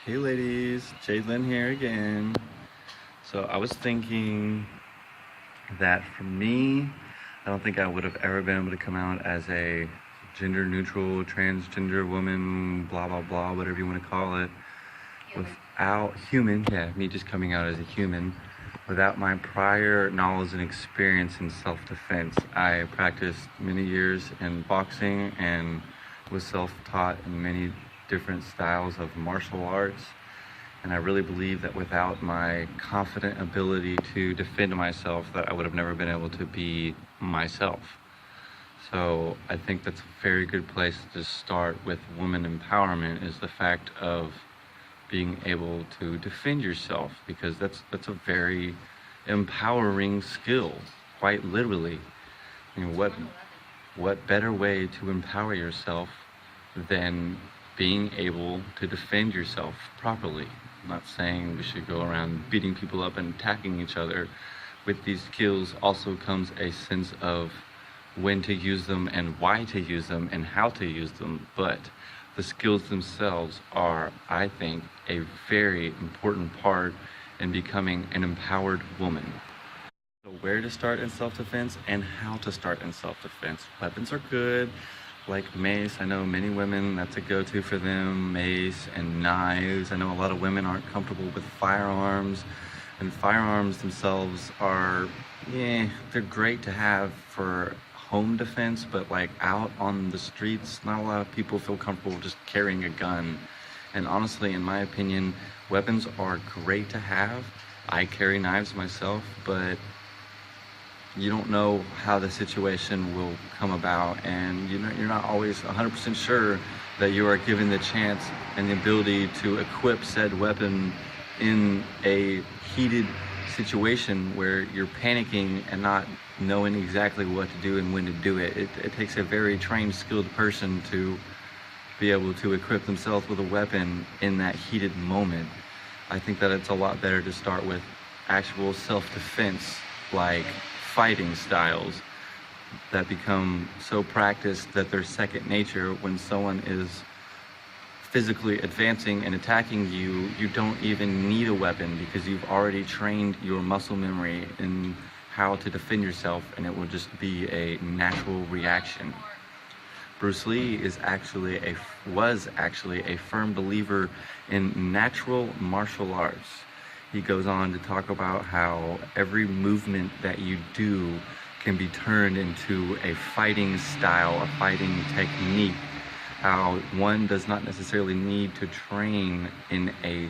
Hey ladies, Jalen here again. So I was thinking that for me, I don't think I would have ever been able to come out as a gender neutral, transgender woman, blah, blah, blah, whatever you want to call it, without me just coming out as a human, without my prior knowledge and experience in self defense. I practiced many years in boxing and was self taught in many different styles of martial arts. And I really believe that without my confident ability to defend myself, that I would have never been able to be myself. So I think that's a very good place to start with woman empowerment, is the fact of being able to defend yourself, because that's a very empowering skill, quite literally. I mean, what better way to empower yourself than being able to defend yourself properly? I'm not saying we should go around beating people up and attacking each other. With these skills also comes a sense of when to use them and why to use them and how to use them. But the skills themselves are, I think, a very important part in becoming an empowered woman. So where to start in self-defense and how to start in self-defense. Weapons are good, like mace. I know many women, that's a go-to for them, mace and knives. I know a lot of women aren't comfortable with firearms, and firearms themselves are, they're great to have for home defense, but like out on the streets, not a lot of people feel comfortable just carrying a gun. And honestly, in my opinion, weapons are great to have. I carry knives myself, but you don't know how the situation will come about, and you're not always 100% sure that you are given the chance and the ability to equip said weapon in a heated situation where you're panicking and not knowing exactly what to do and when to do it. It takes a very trained, skilled person to be able to equip themselves with a weapon in that heated moment. I think that it's a lot better to start with actual self-defense, like fighting styles that become so practiced that they're second nature. When someone is physically advancing and attacking you, you don't even need a weapon because you've already trained your muscle memory in how to defend yourself, and it will just be a natural reaction. Bruce Lee was actually a firm believer in natural martial arts. He goes on to talk about how every movement that you do can be turned into a fighting style, a fighting technique. How one does not necessarily need to train in a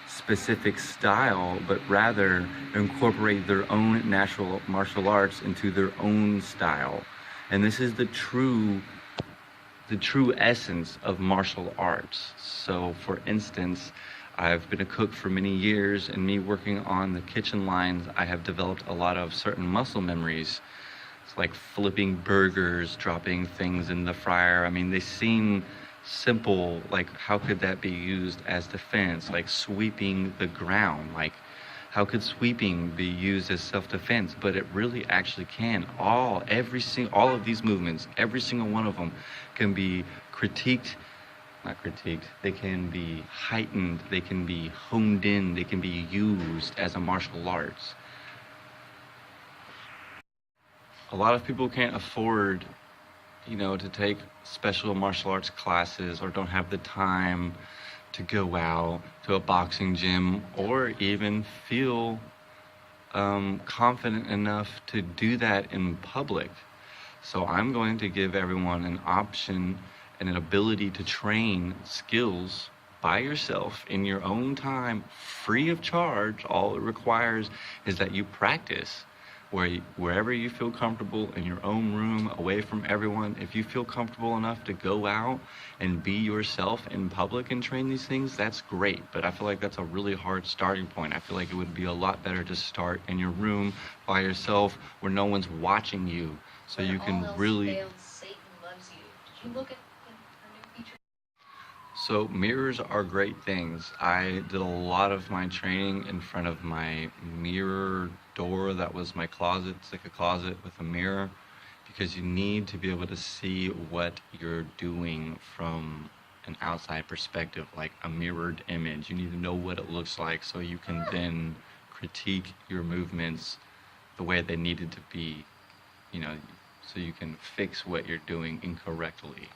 specific style, but rather incorporate their own natural martial arts into their own style. And this is the true essence of martial arts. So for instance, I've been a cook for many years, and me working on the kitchen lines, I have developed a lot of certain muscle memories. It's like flipping burgers, dropping things in the fryer. I mean, they seem simple, like how could that be used as defense? Like sweeping the ground, like how could sweeping be used as self-defense? But it really actually can. All of these movements, every single one of them can be they can be heightened, they can be honed in, they can be used as a martial arts. A lot of people can't afford, to take special martial arts classes, or don't have the time to go out to a boxing gym, or even feel confident enough to do that in public. So I'm going to give everyone an option and an ability to train skills by yourself in your own time, free of charge. All it requires is that you practice wherever you feel comfortable, in your own room, away from everyone. If you feel comfortable enough to go out and be yourself in public and train these things, that's great. But I feel like that's a really hard starting point. I feel like it would be a lot better to start in your room by yourself, where no one's watching you, so you can really. Satan loves you. Did you look at her new feature? So mirrors are great things. I did a lot of my training in front of my mirror door. That was my closet. It's like a closet with a mirror, because you need to be able to see what you're doing from an outside perspective, like a mirrored image. You need to know what it looks like so you can then critique your movements the way they needed to be, you know, so you can fix what you're doing incorrectly.